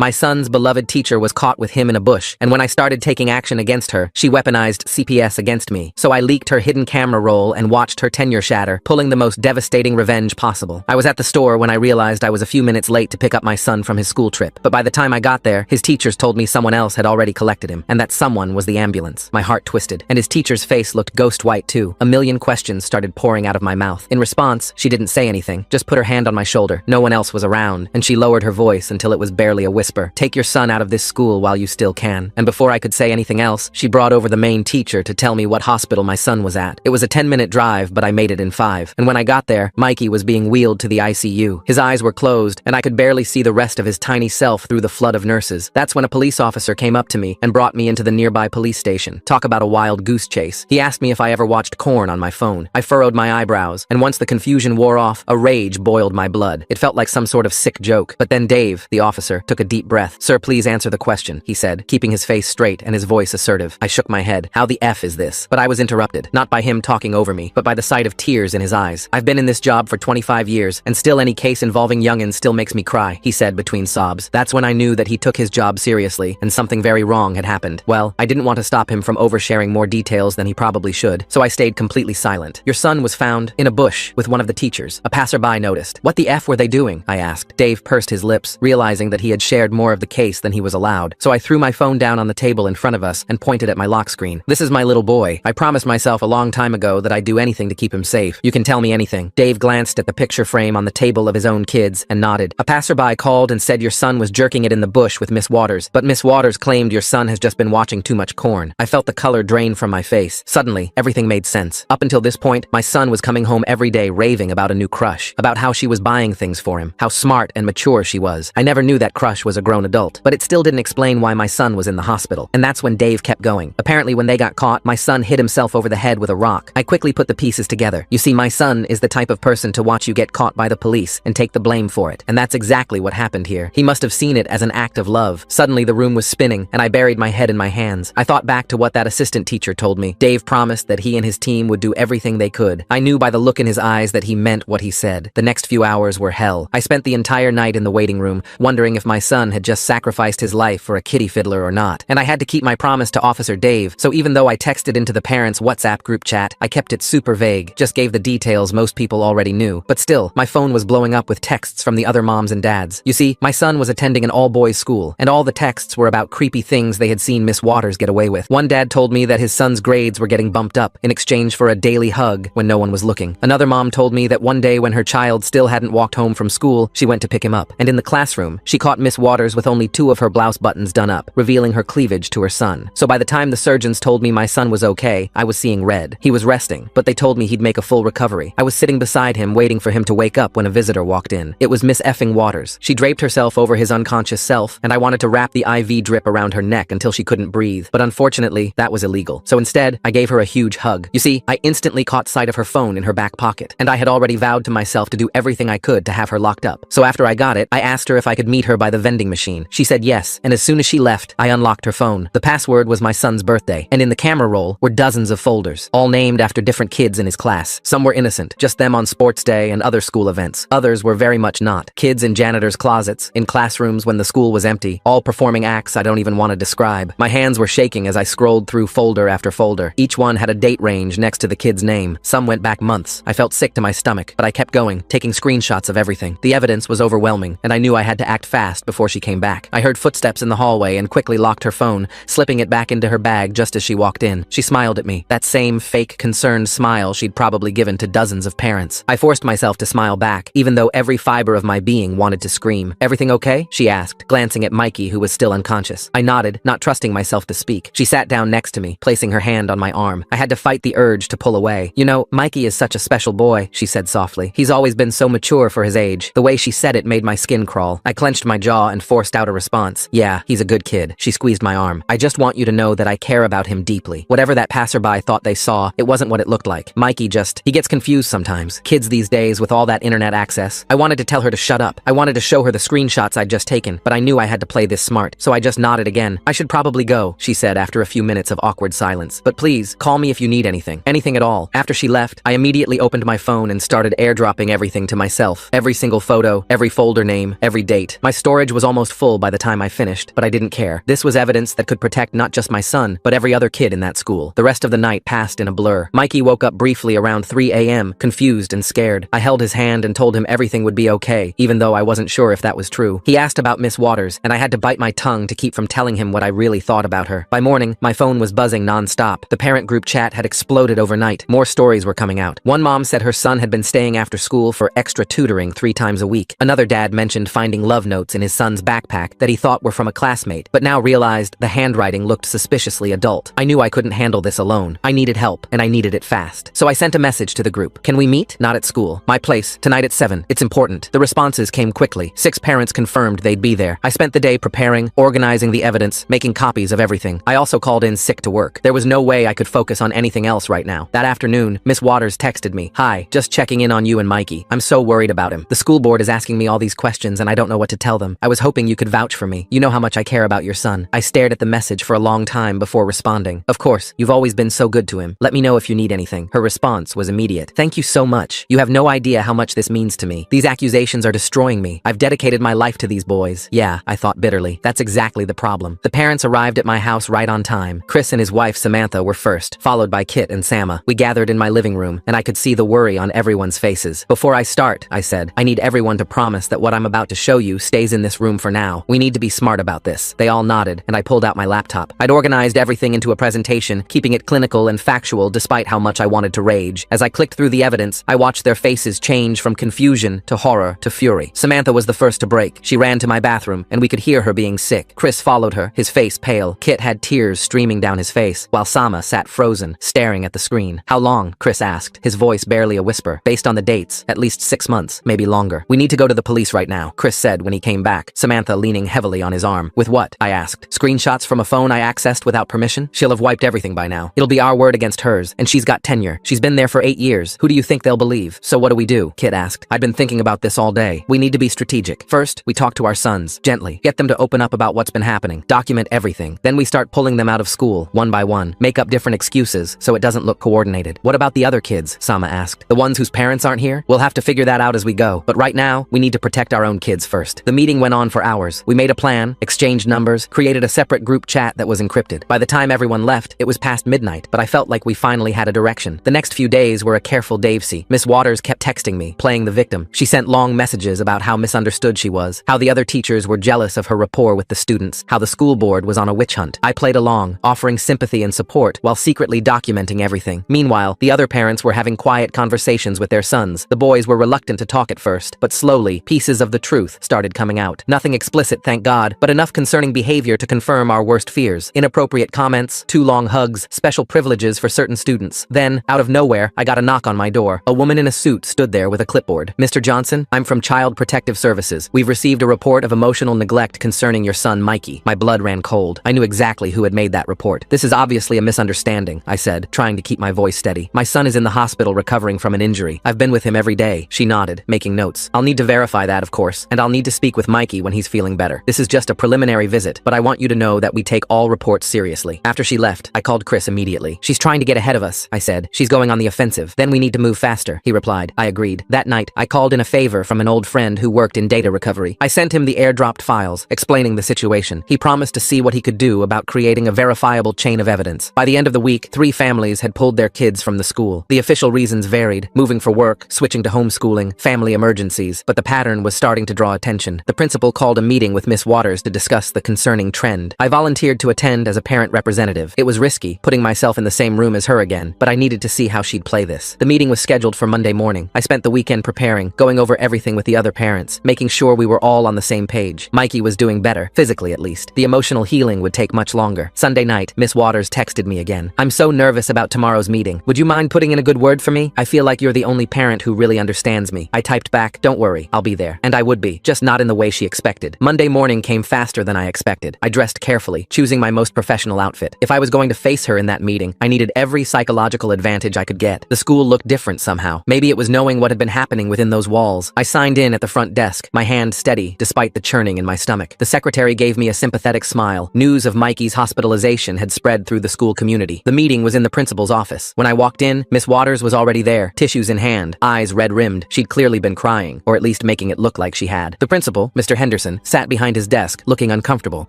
My son's beloved teacher was caught with him in a bush, and when I started taking action against her, she weaponized CPS against me. So I leaked her hidden camera roll and watched her tenure shatter, pulling the most devastating revenge possible. I was at the store when I realized I was a few minutes late to pick up my son from his school trip, but by the time I got there, his teachers told me someone else had already collected him, and that someone was the ambulance. My heart twisted, and his teacher's face looked ghost white too. A million questions started pouring out of my mouth. In response, she didn't say anything, just put her hand on my shoulder. No one else was around, and she lowered her voice until it was barely a whisper. "Take your son out of this school while you still can." And before I could say anything else, she brought over the main teacher to tell me what hospital my son was at. It was a 10-minute drive, but I made it in 5. And when I got there, Mikey was being wheeled to the ICU. His eyes were closed, and I could barely see the rest of his tiny self through the flood of nurses. That's when a police officer came up to me and brought me into the nearby police station. Talk about a wild goose chase. He asked me if I ever watched Corn on my phone. I furrowed my eyebrows, and once the confusion wore off, a rage boiled my blood. It felt like some sort of sick joke. But then Dave, the officer, took a deep breath. "Sir, please answer the question," he said, keeping his face straight and his voice assertive. I shook my head. How the F is this? But I was interrupted, not by him talking over me, but by the sight of tears in his eyes. "I've been in this job for 25 years, and still any case involving youngins still makes me cry," he said between sobs. That's when I knew that he took his job seriously, and something very wrong had happened. Well, I didn't want to stop him from oversharing more details than he probably should, so I stayed completely silent. "Your son was found in a bush with one of the teachers," a passerby noticed. "What the F were they doing?" I asked. Dave pursed his lips, realizing that he had shared more of the case than he was allowed. So I threw my phone down on the table in front of us and pointed at my lock screen. "This is my little boy. I promised myself a long time ago that I'd do anything to keep him safe. You can tell me anything." Dave glanced at the picture frame on the table of his own kids and nodded. "A passerby called and said your son was jerking it in the bush with Miss Waters, but Miss Waters claimed your son has just been watching too much Corn." I felt the color drain from my face. Suddenly, everything made sense. Up until this point, my son was coming home every day raving about a new crush, about how she was buying things for him, how smart and mature she was. I never knew that crush was a grown adult, but it still didn't explain why my son was in the hospital. And that's when Dave kept going. Apparently when they got caught, my son hit himself over the head with a rock. I quickly put the pieces together. You see, my son is the type of person to watch you get caught by the police and take the blame for it. And that's exactly what happened here. He must have seen it as an act of love. Suddenly the room was spinning, and I buried my head in my hands. I thought back to what that assistant teacher told me. Dave promised that he and his team would do everything they could. I knew by the look in his eyes that he meant what he said. The next few hours were hell. I spent the entire night in the waiting room, wondering if my son had just sacrificed his life for a kitty fiddler or not. And I had to keep my promise to Officer Dave, so even though I texted into the parents' WhatsApp group chat, I kept it super vague, just gave the details most people already knew. But still, my phone was blowing up with texts from the other moms and dads. You see, my son was attending an all-boys school, and all the texts were about creepy things they had seen Miss Waters get away with. One dad told me that his son's grades were getting bumped up in exchange for a daily hug when no one was looking. Another mom told me that one day when her child still hadn't walked home from school, she went to pick him up. And in the classroom, she caught Miss Waters with only 2 of her blouse buttons done up, revealing her cleavage to her son. So by the time the surgeons told me my son was okay, I was seeing red. He was resting, but they told me he'd make a full recovery. I was sitting beside him waiting for him to wake up when a visitor walked in. It was Miss effing Waters. She draped herself over his unconscious self, and I wanted to wrap the IV drip around her neck until she couldn't breathe. But unfortunately, that was illegal. So instead, I gave her a huge hug. You see, I instantly caught sight of her phone in her back pocket, and I had already vowed to myself to do everything I could to have her locked up. So after I got it, I asked her if I could meet her by the vending machine. She said yes, and as soon as she left, I unlocked her phone. The password was my son's birthday, and in the camera roll were dozens of folders, all named after different kids in his class. Some were innocent, just them on sports day and other school events. Others were very much not. Kids in janitors' closets, in classrooms when the school was empty, all performing acts I don't even want to describe. My hands were shaking as I scrolled through folder after folder. Each one had a date range next to the kid's name. Some went back months. I felt sick to my stomach, but I kept going, taking screenshots of everything. The evidence was overwhelming, and I knew I had to act fast before she came back. I heard footsteps in the hallway and quickly locked her phone, slipping it back into her bag just as she walked in. She smiled at me, that same fake, concerned smile she'd probably given to dozens of parents. I forced myself to smile back, even though every fiber of my being wanted to scream. "Everything okay?" she asked, glancing at Mikey, who was still unconscious. I nodded, not trusting myself to speak. She sat down next to me, placing her hand on my arm. I had to fight the urge to pull away. "You know, Mikey is such a special boy," she said softly. "He's always been so mature for his age." The way she said it made my skin crawl. I clenched my jaw and forced out a response. "Yeah, he's a good kid." She squeezed my arm. "I just want you to know that I care about him deeply." Whatever that passerby thought they saw, it wasn't what it looked like. Mikey he gets confused sometimes. Kids these days with all that internet access. I wanted to tell her to shut up. I wanted to show her the screenshots I'd just taken, but I knew I had to play this smart, so I just nodded again. "I should probably go," she said after a few minutes of awkward silence. "But please, call me if you need anything. Anything at all." After she left, I immediately opened my phone and started airdropping everything to myself. Every single photo, every folder name, every date. My storage was almost full by the time I finished, but I didn't care. This was evidence that could protect not just my son, but every other kid in that school. The rest of the night passed in a blur. Mikey woke up briefly around 3 a.m., confused and scared. I held his hand and told him everything would be okay, even though I wasn't sure if that was true. He asked about Miss Waters, and I had to bite my tongue to keep from telling him what I really thought about her. By morning, my phone was buzzing non-stop. The parent group chat had exploded overnight. More stories were coming out. One mom said her son had been staying after school for extra tutoring 3 times a week. Another dad mentioned finding love notes in his son's backpack that he thought were from a classmate, but now realized the handwriting looked suspiciously adult. I knew I couldn't handle this alone. I needed help, and I needed it fast. So I sent a message to the group. Can we meet? Not at school. My place, tonight at 7. It's important. The responses came quickly. 6 parents confirmed they'd be there. I spent the day preparing, organizing the evidence, making copies of everything. I also called in sick to work. There was no way I could focus on anything else right now. That afternoon, Miss Waters texted me. Hi, just checking in on you and Mikey. I'm so worried about him. The school board is asking me all these questions and I don't know what to tell them. I was hoping you could vouch for me. You know how much I care about your son. I stared at the message for a long time before responding. Of course, you've always been so good to him. Let me know if you need anything. Her response was immediate. Thank you so much. You have no idea how much this means to me. These accusations are destroying me. I've dedicated my life to these boys. Yeah, I thought bitterly. That's exactly the problem. The parents arrived at my house right on time. Chris and his wife Samantha were first, followed by Kit and Sama. We gathered in my living room, and I could see the worry on everyone's faces. Before I start, I said, I need everyone to promise that what I'm about to show you stays in this room for now. We need to be smart about this. They all nodded, and I pulled out my laptop. I'd organized everything into a presentation, keeping it clinical and factual despite how much I wanted to rage. As I clicked through the evidence, I watched their faces change from confusion to horror to fury. Samantha was the first to break. She ran to my bathroom, and we could hear her being sick. Chris followed her, his face pale. Kit had tears streaming down his face, while Sama sat frozen, staring at the screen. How long? Chris asked, his voice barely a whisper. Based on the dates, at least 6 months, maybe longer. We need to go to the police right now, Chris said when he came back, Samantha leaning heavily on his arm. With what? I asked. Screenshots from a phone I accessed without permission? She'll have wiped everything by now. It'll be our word against hers, and she's got tenure. She's been there for 8 years. Who do you think they'll believe? So what do we do? Kit asked. I'd been thinking about this all day. We need to be strategic. First, we talk to our sons, gently. Get them to open up about what's been happening. Document everything. Then we start pulling them out of school, one by one. Make up different excuses, so it doesn't look coordinated. What about the other kids? Sama asked. The ones whose parents aren't here? We'll have to figure that out as we go. But right now, we need to protect our own kids first. The meeting went on for hours. We made a plan, exchanged numbers, created a separate group chat that was encrypted. By the time everyone left, it was past midnight, but I felt like we finally had a direction. The next few days were a careful Davesy. Miss Waters kept texting me, playing the victim. She sent long messages about how misunderstood she was, how the other teachers were jealous of her rapport with the students, how the school board was on a witch hunt. I played along, offering sympathy and support while secretly documenting everything. Meanwhile, the other parents were having quiet conversations with their sons. The boys were reluctant to talk at first, but slowly, pieces of the truth started coming out. Nothing explicit, thank God, but enough concerning behavior to confirm our worst fears. Inappropriate comments, too long hugs, special privileges for certain students. Then, out of nowhere, I got a knock on my door. A woman in a suit stood there with a clipboard. Mr. Johnson, I'm from Child Protective Services. We've received a report of emotional neglect concerning your son, Mikey. My blood ran cold. I knew exactly who had made that report. This is obviously a misunderstanding, I said, trying to keep my voice steady. My son is in the hospital recovering from an injury. I've been with him every day. She nodded, making notes. I'll need to verify that, of course, and I'll need to speak with Mikey when he's feeling better. This is just a preliminary visit, but I want you to know that we take all reports seriously. After she left, I called Chris immediately. She's trying to get ahead of us, I said. She's going on the offensive. Then we need to move faster, he replied. I agreed. That night, I called in a favor from an old friend who worked in data recovery. I sent him the airdropped files, explaining the situation. He promised to see what he could do about creating a verifiable chain of evidence. By the end of the week, 3 families had pulled their kids from the school. The official reasons varied, moving for work, switching to homeschooling, family emergencies, but the pattern was starting to draw attention. The principal called a meeting with Miss Waters to discuss the concerning trend. I volunteered to attend as a parent representative. It was risky, putting myself in the same room as her again, but I needed to see how she'd play this. The meeting was scheduled for Monday morning. I spent the weekend preparing, going over everything with the other parents, making sure we were all on the same page. Mikey was doing better, physically at least. The emotional healing would take much longer. Sunday night, Miss Waters texted me again. I'm so nervous about tomorrow's meeting. Would you mind putting in a good word for me? I feel like you're the only parent who really understands me. I typed back, don't worry, I'll be there. And I would be, just not in the way she expected. Monday morning came faster than I expected. I dressed carefully, choosing my most professional outfit. If I was going to face her in that meeting, I needed every psychological advantage I could get. The school looked different somehow. Maybe it was knowing what had been happening within those walls. I signed in at the front desk, my hand steady despite the churning in my stomach. The secretary gave me a sympathetic smile. News of Mikey's hospitalization had spread through the school community. The meeting was in the principal's office. When I walked in, Miss Waters was already there, tissues in hand, eyes red-rimmed. She'd clearly been crying, or at least making it look like she had. The principal, Mr. Henderson, Henderson, sat behind his desk, looking uncomfortable.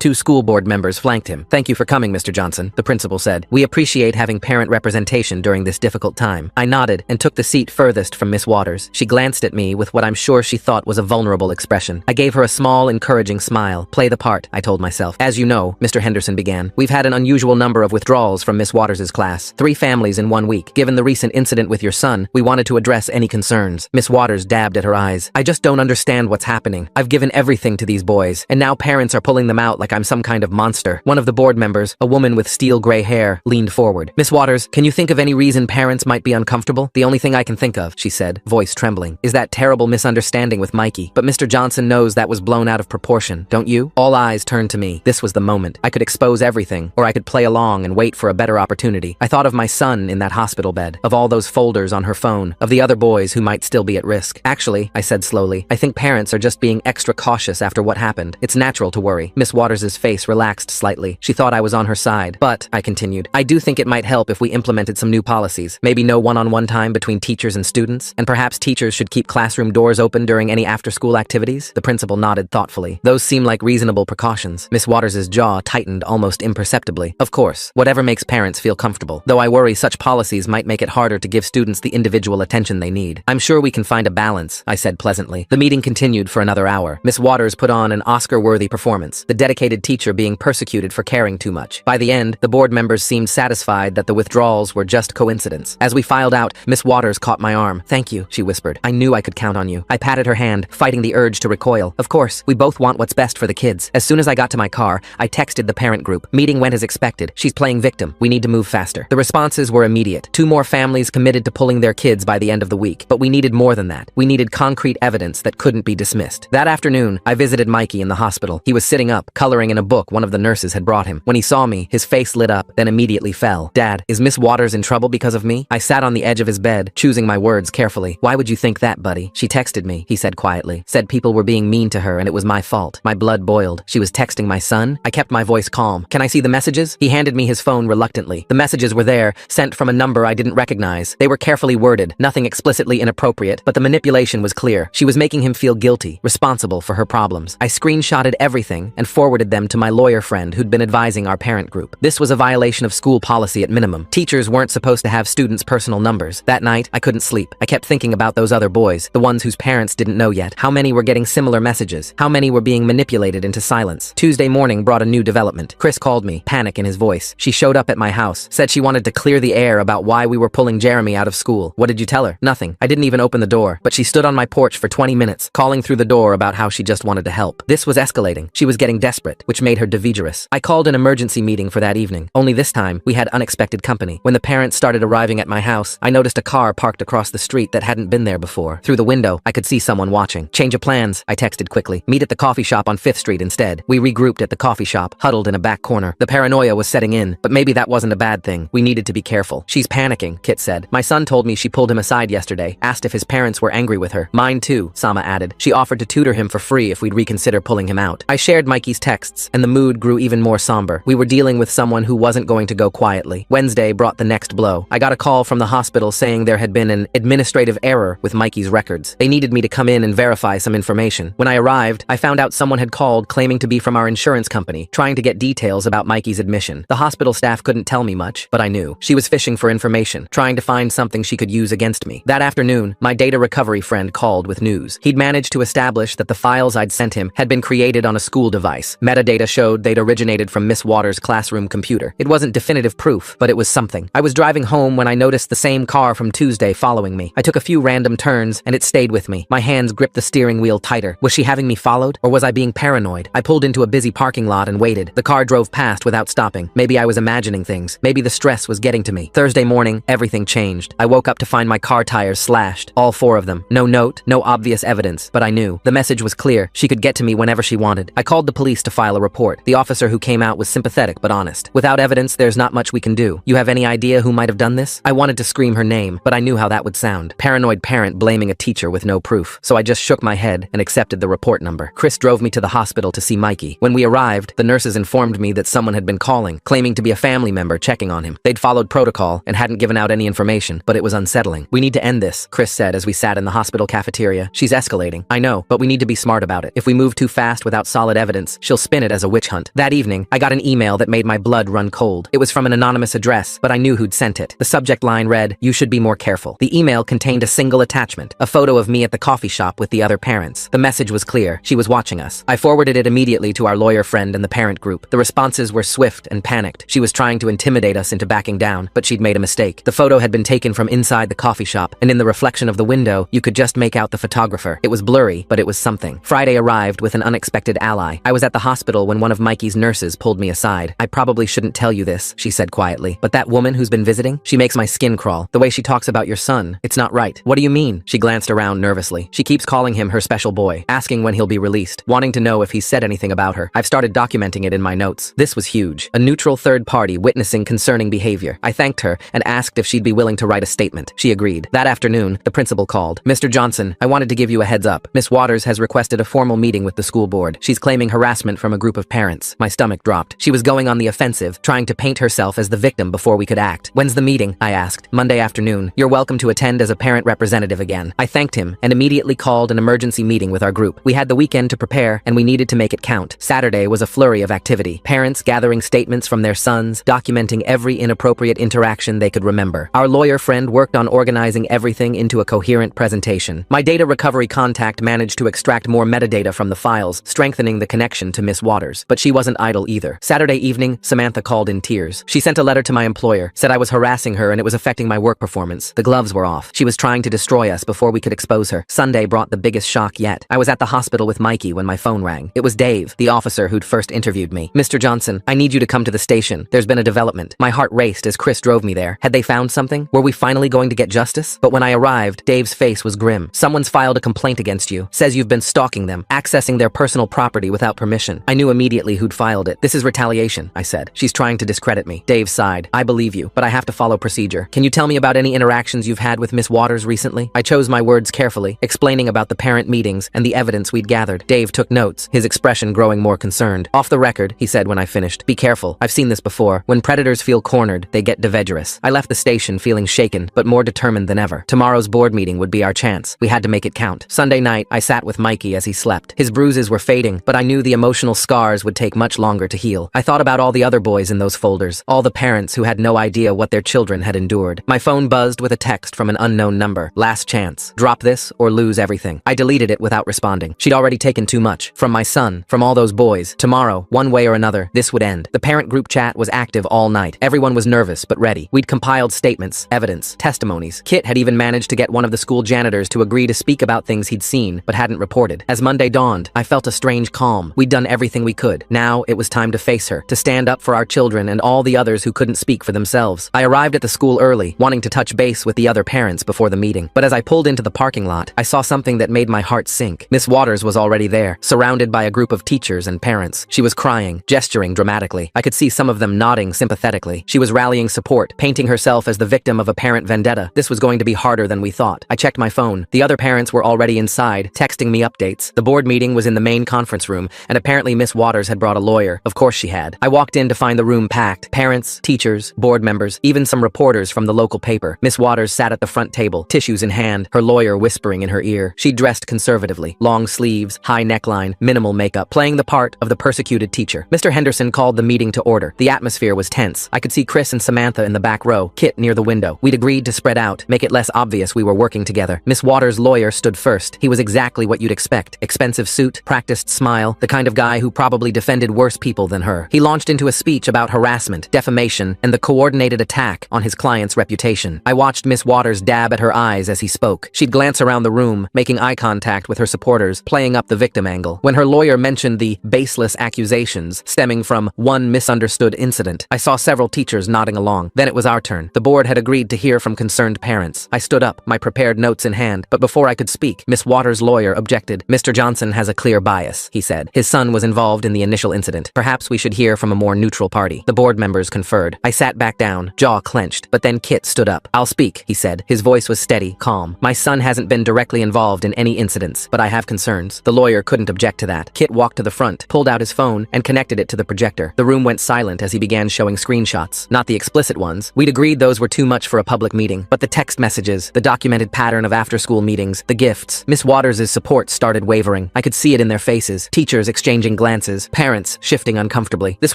2 school board members flanked him. "Thank you for coming, Mr. Johnson," the principal said. "We appreciate having parent representation during this difficult time." I nodded and took the seat furthest from Miss Waters. She glanced at me with what I'm sure she thought was a vulnerable expression. I gave her a small, encouraging smile. "Play the part," I told myself. "As you know," Mr. Henderson began, "we've had an unusual number of withdrawals from Miss Waters' class. 3 families in 1 week. Given the recent incident with your son, we wanted to address any concerns." Miss Waters dabbed at her eyes. "I just don't understand what's happening. I've given everything to these boys, and now parents are pulling them out like I'm some kind of monster." One of the board members, a woman with steel gray hair, leaned forward. "Miss Waters, can you think of any reason parents might be uncomfortable?" "The only thing I can think of," she said, voice trembling, "is that terrible misunderstanding with Mikey. But Mr. Johnson knows that was blown out of proportion, don't you?" All eyes turned to me. This was the moment. I could expose everything, or I could play along and wait for a better opportunity. I thought of my son in that hospital bed, of all those folders on her phone, of the other boys who might still be at risk. "Actually," I said slowly, "I think parents are just being extra cautious after what happened. It's natural to worry." Miss Waters' face relaxed slightly. She thought I was on her side. "But," I continued, "I do think it might help if we implemented some new policies. Maybe no one-on-one time between teachers and students, and perhaps teachers should keep classroom doors open during any after-school activities." The principal nodded thoughtfully. "Those seem like reasonable precautions." Miss Waters' jaw tightened almost imperceptibly. "Of course, whatever makes parents feel comfortable. Though I worry such policies might make it harder to give students the individual attention they need. I'm sure we can find a balance," I said pleasantly. The meeting continued for another hour. Miss Waters put on an Oscar-worthy performance, the dedicated teacher being persecuted for caring too much. By the end, the board members seemed satisfied that the withdrawals were just coincidence. As we filed out, Miss Waters caught my arm. "Thank you," she whispered. "I knew I could count on you." I patted her hand, fighting the urge to recoil. "Of course, we both want what's best for the kids." As soon as I got to my car, I texted the parent group. "Meeting went as expected. She's playing victim. We need to move faster." The responses were immediate. 2 more families committed to pulling their kids by the end of the week. But we needed more than that. We needed concrete evidence that couldn't be dismissed. That afternoon, I visited Mikey in the hospital. He was sitting up, coloring in a book one of the nurses had brought him. When he saw me, his face lit up, then immediately fell. "Dad, is Miss Waters in trouble because of me?" I sat on the edge of his bed, choosing my words carefully. "Why would you think that, buddy?" "She texted me," he said quietly. "Said people were being mean to her and it was my fault." My blood boiled. "She was texting my son?" I kept my voice calm. "Can I see the messages?" He handed me his phone reluctantly. The messages were there, sent from a number I didn't recognize. They were carefully worded, nothing explicitly inappropriate, but the manipulation was clear. She was making him feel guilty, responsible for her problems. I screenshotted everything and forwarded them to my lawyer friend who'd been advising our parent group. This was a violation of school policy at minimum. Teachers weren't supposed to have students' personal numbers. That night, I couldn't sleep. I kept thinking about those other boys, the ones whose parents didn't know yet. How many were getting similar messages? How many were being manipulated into silence? Tuesday morning brought a new development. Chris called me, panic in his voice. She showed up at my house, said she wanted to clear the air about why we were pulling Jeremy out of school. What did you tell her? Nothing. I didn't even open the door, but she stood on my porch for 20 minutes, calling through the door about how she just wanted to help. This was escalating. She was getting desperate, which made her devigerous. I called an emergency meeting for that evening. Only this time, we had unexpected company. When the parents started arriving at my house, I noticed a car parked across the street that hadn't been there before. Through the window, I could see someone watching. "Change of plans," I texted quickly. "Meet at the coffee shop on 5th Street instead." We regrouped at the coffee shop, huddled in a back corner. The paranoia was setting in, but maybe that wasn't a bad thing. We needed to be careful. "She's panicking," Kit said. "My son told me she pulled him aside yesterday, asked if his parents were angry with her." "Mine too," Sama added. "She offered to tutor him for free if we'd reconsider pulling him out." I shared Mikey's texts, and the mood grew even more somber. We were dealing with someone who wasn't going to go quietly. Wednesday brought the next blow. I got a call from the hospital saying there had been an administrative error with Mikey's records. They needed me to come in and verify some information. When I arrived, I found out someone had called claiming to be from our insurance company, trying to get details about Mikey's admission. The hospital staff couldn't tell me much, but I knew. She was fishing for information, trying to find something she could use against me. That afternoon, my data recovery friend called with news. He'd managed to establish that the files I'd sent him had been created on a school device. Metadata showed they'd originated from Miss Waters' classroom computer. It wasn't definitive proof, but it was something. I was driving home when I noticed the same car from Tuesday following me. I took a few random turns, and it stayed with me. My hands gripped the steering wheel tighter. Was she having me followed, or was I being paranoid? I pulled into a busy parking lot and waited. The car drove past without stopping. Maybe I was imagining things. Maybe the stress was getting to me. Thursday morning, everything changed. I woke up to find my car tires slashed. All 4 of them. No note, no obvious evidence, but I knew. The message was clear. She could get to me whenever she wanted. I called the police to file a report. The officer who came out was sympathetic but honest. "Without evidence, there's not much we can do. You have any idea who might have done this?" I wanted to scream her name, but I knew how that would sound. Paranoid parent blaming a teacher with no proof. So I just shook my head and accepted the report number. Chris drove me to the hospital to see Mikey. When we arrived, the nurses informed me that someone had been calling, claiming to be a family member checking on him. They'd followed protocol and hadn't given out any information, but it was unsettling. "We need to end this," Chris said as we sat in the hospital cafeteria. "She's escalating." "I know, but we need to be smart about it." If we move too fast without solid evidence, she'll spin it as a witch hunt. That evening, I got an email that made my blood run cold. It was from an anonymous address, but I knew who'd sent it. The subject line read, "You should be more careful." The email contained a single attachment, a photo of me at the coffee shop with the other parents. The message was clear. She was watching us. I forwarded it immediately to our lawyer friend and the parent group. The responses were swift and panicked. She was trying to intimidate us into backing down, but she'd made a mistake. The photo had been taken from inside the coffee shop, and in the reflection of the window, you could just make out the photographer. It was blurry, but it was something. Friday arrived with an unexpected ally. I was at the hospital when one of Mikey's nurses pulled me aside. "I probably shouldn't tell you this," she said quietly, "but that woman who's been visiting, she makes my skin crawl. The way she talks about your son, it's not right." "What do you mean?" She glanced around nervously. "She keeps calling him her special boy, asking when he'll be released, wanting to know if he said anything about her. I've started documenting it in my notes." This was huge. A neutral third party witnessing concerning behavior. I thanked her and asked if she'd be willing to write a statement. She agreed. That afternoon, the principal called. "Mr. Johnson, I wanted to give you a heads up. Miss Waters has requested a formal meeting with the school board. She's claiming harassment from a group of parents." My stomach dropped. She was going on the offensive, trying to paint herself as the victim before we could act. "When's the meeting?" I asked. "Monday afternoon. You're welcome to attend as a parent representative again." I thanked him and immediately called an emergency meeting with our group. We had the weekend to prepare and we needed to make it count. Saturday was a flurry of activity. Parents gathering statements from their sons, documenting every inappropriate interaction they could remember. Our lawyer friend worked on organizing everything into a coherent presentation. My data recovery contact managed to extract more metadata from the files, strengthening the connection to Miss Waters. But she wasn't idle either. Saturday evening, Samantha called in tears. She sent a letter to my employer, said I was harassing her and it was affecting my work performance. The gloves were off. She was trying to destroy us before we could expose her. Sunday brought the biggest shock yet. I was at the hospital with Mikey when my phone rang. It was Dave, the officer who'd first interviewed me. "Mr. Johnson, I need you to come to the station. There's been a development." My heart raced as Chris drove me there. Had they found something? Were we finally going to get justice? But when I arrived, Dave's face was grim. "Someone's filed a complaint against you. Says you've been stalking them, accessing their personal property without permission." I knew immediately who'd filed it. "This is retaliation," I said. "She's trying to discredit me." Dave sighed. "I believe you, but I have to follow procedure. Can you tell me about any interactions you've had with Miss Waters recently?" I chose my words carefully, explaining about the parent meetings and the evidence we'd gathered. Dave took notes, his expression growing more concerned. "Off the record," he said when I finished, "be careful. I've seen this before. When predators feel cornered, they get divedgerous." I left the station feeling shaken, but more determined than ever. Tomorrow's board meeting would be our chance. We had to make it count. Sunday night, I sat with Mikey as he slept. His bruises were fading, but I knew the emotional scars would take much longer to heal. I thought about all the other boys in those folders, all the parents who had no idea what their children had endured. My phone buzzed with a text from an unknown number. "Last chance. Drop this or lose everything." I deleted it without responding. She'd already taken too much. From my son, from all those boys. Tomorrow, one way or another, this would end. The parent group chat was active all night. Everyone was nervous but ready. We'd compiled statements, evidence, testimonies. Kit had even managed to get one of the school janitors to agree to speak about things he'd seen but hadn't reported. As Monday dawned, I felt a strange calm. We'd done everything we could. Now it was time to face her, to stand up for our children and all the others who couldn't speak for themselves. I arrived at the school early, wanting to touch base with the other parents before the meeting. But as I pulled into the parking lot, I saw something that made my heart sink. Miss Waters was already there, surrounded by a group of teachers and parents. She was crying, gesturing dramatically. I could see some of them nodding sympathetically. She was rallying support, painting herself as the victim of a parent vendetta. This was going to be harder than we thought. I checked my phone. The other parents were already inside, texting me updates. The board meeting was in the main conference room, and apparently Miss Waters had brought a lawyer. Of course she had. I walked in to find the room packed. Parents, teachers, board members, even some reporters from the local paper. Miss Waters sat at the front table, tissues in hand, her lawyer whispering in her ear. She dressed conservatively. Long sleeves, high neckline, minimal makeup, playing the part of the persecuted teacher. Mr. Henderson called the meeting to order. The atmosphere was tense. I could see Chris and Samantha in the back row, Kit near the window. We'd agreed to spread out, make it less obvious we were working together. Miss Waters' lawyer stood first. He was exactly what you'd expect. Expensive suit, practiced smile, the kind of guy who probably defended worse people than her. He launched into a speech about harassment, defamation, and the coordinated attack on his client's reputation. I watched Miss Waters dab at her eyes as he spoke. She'd glance around the room, making eye contact with her supporters, playing up the victim angle. When her lawyer mentioned the baseless accusations stemming from one misunderstood incident, I saw several teachers nodding along. Then it was our turn. The board had agreed to hear from concerned parents. I stood up, my prepared notes in hand, but before I could speak, Miss Waters' lawyer objected. "Mr. Johnson has a clear bias," he said. "His son was involved in the initial incident. Perhaps we should hear from a more neutral party." The board members conferred. I sat back down, jaw clenched, but then Kit stood up. "I'll speak," he said. His voice was steady, calm. "My son hasn't been directly involved in any incidents, but I have concerns." The lawyer couldn't object to that. Kit walked to the front, pulled out his phone, and connected it to the projector. The room went silent as he began showing screenshots. Not the explicit ones. We'd agreed those were too much for a public meeting, but the text messages, the documented pattern of after-school meetings, the gifts. Miss Waters' support started wavering. whispering. I could see it in their faces. Teachers exchanging glances. Parents shifting uncomfortably. This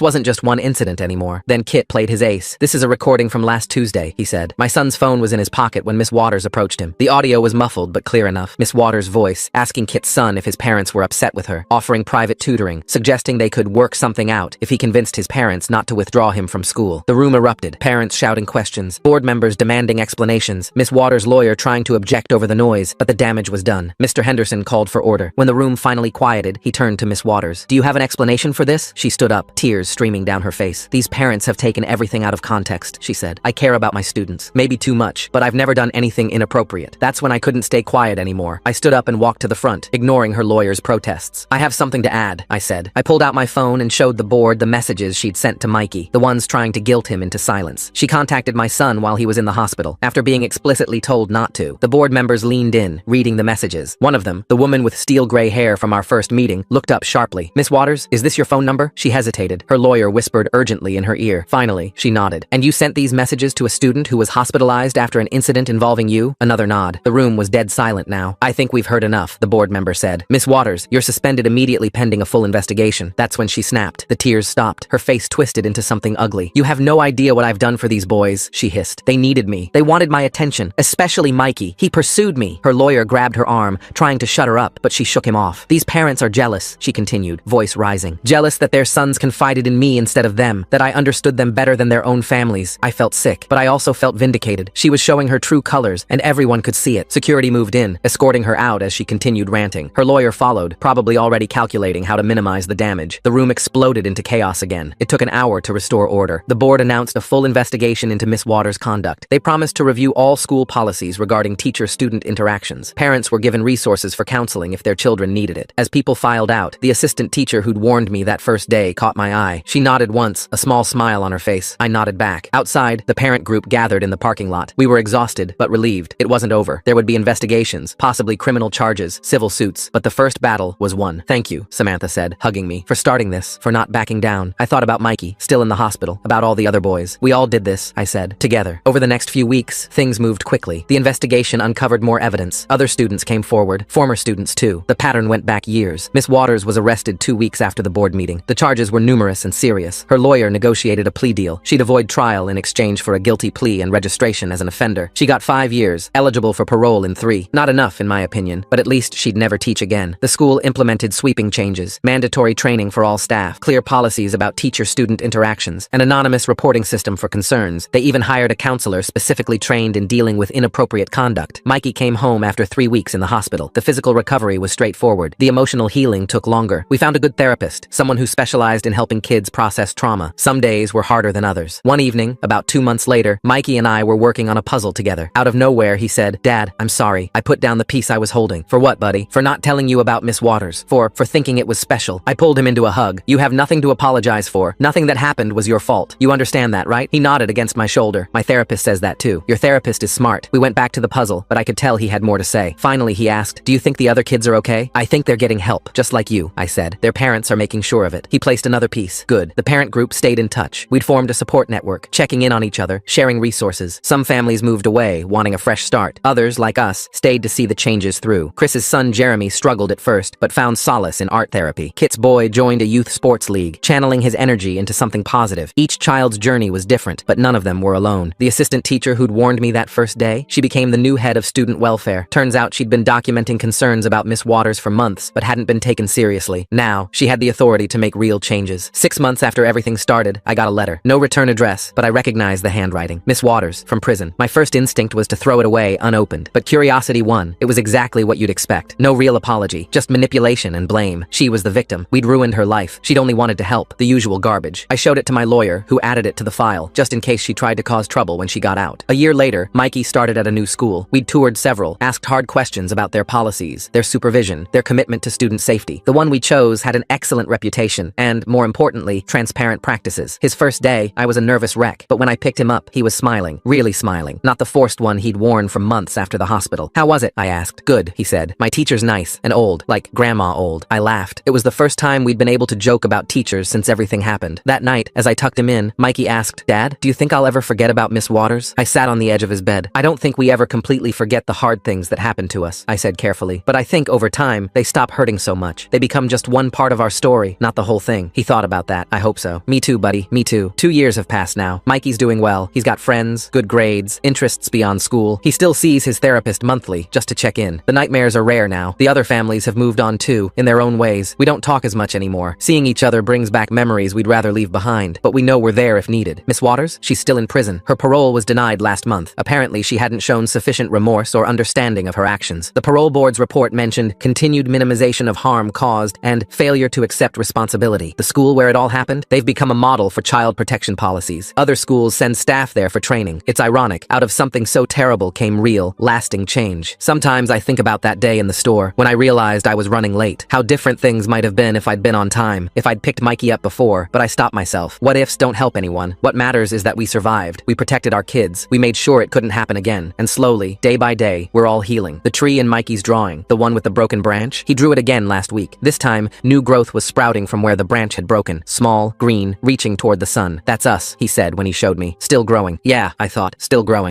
wasn't just one incident anymore. Then Kit played his ace. "This is a recording from last Tuesday," he said. My son's phone was in his pocket when Miss Waters approached him. The audio was muffled but clear enough. Miss Waters' voice, asking Kit's son if his parents were upset with her, offering private tutoring, suggesting they could work something out if he convinced his parents not to withdraw him from school. The room erupted. Parents shouting questions. Board members demanding explanations. Miss Waters' lawyer trying to object over the noise, but the damage was done. Mr. Henderson called for order. When the room finally quieted, he turned to Miss Waters. "Do you have an explanation for this?" She stood up, tears streaming down her face. "These parents have taken everything out of context," she said. "I care about my students. Maybe too much, but I've never done anything inappropriate." That's when I couldn't stay quiet anymore. I stood up and walked to the front, ignoring her lawyer's protests. "I have something to add," I said. I pulled out my phone and showed the board the messages she'd sent to Mikey, the ones trying to guilt him into silence. She contacted my son while he was in the hospital, after being explicitly told not to. The board members leaned in, reading the messages. One of them, the woman with steel gray hair from our first meeting, looked up sharply. "Miss Waters, is this your phone number?" She hesitated. Her lawyer whispered urgently in her ear. Finally, she nodded. "And you sent these messages to a student who was hospitalized after an incident involving you?" Another nod. The room was dead silent now. "I think we've heard enough," the board member said. "Miss Waters, you're suspended immediately pending a full investigation." That's when she snapped. The tears stopped. Her face twisted into something ugly. "You have no idea what I've done for these boys," she hissed. "They needed me. They wanted my attention, especially Mikey. He pursued me." Her lawyer grabbed her arm, trying to shut her up, but she shook him off. "These parents are jealous," she continued, voice rising. "Jealous that their sons confided in me instead of them, that I understood them better than their own families." I felt sick, but I also felt vindicated. She was showing her true colors, and everyone could see it. Security moved in, escorting her out as she continued ranting. Her lawyer followed, probably already calculating how to minimize the damage. The room exploded into chaos again. It took an hour to restore order. The board announced a full investigation into Miss Waters' conduct. They promised to review all school policies regarding teacher-student interactions. Parents were given resources for counseling if their children needed it. As people filed out, the assistant teacher who'd warned me that first day caught my eye. She nodded once, a small smile on her face. I nodded back. Outside, the parent group gathered in the parking lot. We were exhausted, but relieved. It wasn't over. There would be investigations, possibly criminal charges, civil suits, but the first battle was won. "Thank you," Samantha said, hugging me, "for starting this, for not backing down." I thought about Mikey, still in the hospital, about all the other boys. "We all did this," I said, "together." Over the next few weeks, things moved quickly. The investigation uncovered more evidence. Other students came forward, former students too. The pattern went back years. Miss Waters was arrested 2 weeks after the board meeting. The charges were numerous and serious. Her lawyer negotiated a plea deal. She'd avoid trial in exchange for a guilty plea and registration as an offender. She got 5 years, eligible for parole in 3. Not enough, in my opinion, but at least she'd never teach again. The school implemented sweeping changes, mandatory training for all staff, clear policies about teacher-student interactions, an anonymous reporting system for concerns. They even hired a counselor specifically trained in dealing with inappropriate conduct. Mikey came home after 3 weeks in the hospital. The physical recovery was straightforward. The emotional healing took longer. We found a good therapist, someone who specialized in helping kids process trauma. Some days were harder than others. One evening, about 2 months later, Mikey and I were working on a puzzle together. Out of nowhere, he said, "Dad, I'm sorry. I put down the piece I was holding." "For what, buddy?" "For not telling you about Miss Waters. For thinking it was special." I pulled him into a hug. "You have nothing to apologize for. Nothing that happened was your fault. You understand that, right?" He nodded against my shoulder. "My therapist says that too." "Your therapist is smart." We went back to the puzzle, but I could tell he had more to say. Finally, he asked, "Do you think the other kids are okay?" "I think they're getting help, just like you," I said. "Their parents are making sure of it." He placed another piece. Good. The parent group stayed in touch. We'd formed a support network, checking in on each other, sharing resources. Some families moved away, wanting a fresh start. Others, like us, stayed to see the changes through. Chris's son Jeremy struggled at first, but found solace in art therapy. Kit's boy joined a youth sports league, channeling his energy into something positive. Each child's journey was different, but none of them were alone. The assistant teacher who'd warned me that first day, she became the new head of student welfare. Turns out she'd been documenting concerns about Miss Waters for months, but hadn't been taken seriously. Now, she had the authority to make real changes. 6 months after everything started, I got a letter. No return address, but I recognized the handwriting. Miss Waters, from prison. My first instinct was to throw it away unopened, but curiosity won. It was exactly what you'd expect. No real apology, just manipulation and blame. She was the victim. We'd ruined her life. She'd only wanted to help. The usual garbage. I showed it to my lawyer, who added it to the file, just in case she tried to cause trouble when she got out. A year later, Mikey started at a new school. We'd toured several, asked hard questions about their policies, their supervision, their commitment to student safety. The one we chose had an excellent reputation and, more importantly, transparent practices. His first day, I was a nervous wreck, but when I picked him up, he was smiling, really smiling, not the forced one he'd worn for months after the hospital. "How was it?" I asked. "Good," he said. "My teacher's nice and old, like grandma old." I laughed. It was the first time we'd been able to joke about teachers since everything happened. That night, as I tucked him in, Mikey asked, "Dad, do you think I'll ever forget about Miss Waters?" I sat on the edge of his bed. "I don't think we ever completely forget the hard things that happened to us," I said carefully. "But I think over time, time, they stop hurting so much. They become just one part of our story, not the whole thing. He thought about that. I hope so. Me too, buddy. Me too. 2 years have passed now. Mikey's doing well. He's got friends, good grades, interests beyond school. He still sees his therapist monthly, just to check in. The nightmares are rare now. The other families have moved on too, in their own ways. We don't talk as much anymore. Seeing each other brings back memories we'd rather leave behind, but we know we're there if needed. Miss Waters? She's still in prison. Her parole was denied last month. Apparently, she hadn't shown sufficient remorse or understanding of her actions. The parole board's report mentioned continued minimization of harm caused and failure to accept responsibility. The school where it all happened? They've become a model for child protection policies. Other schools send staff there for training. It's ironic. Out of something so terrible came real, lasting change. Sometimes I think about that day in the store, when I realized I was running late. How different things might have been if I'd been on time, if I'd picked Mikey up before, but I stopped myself. What ifs don't help anyone. What matters is that we survived. We protected our kids. We made sure it couldn't happen again. And slowly, day by day, we're all healing. The tree in Mikey's drawing, the one with the broken branch, he drew it again last week. This time, new growth was sprouting from where the branch had broken. Small, green, reaching toward the sun. That's us, he said when he showed me. Still growing. Yeah, I thought, still growing.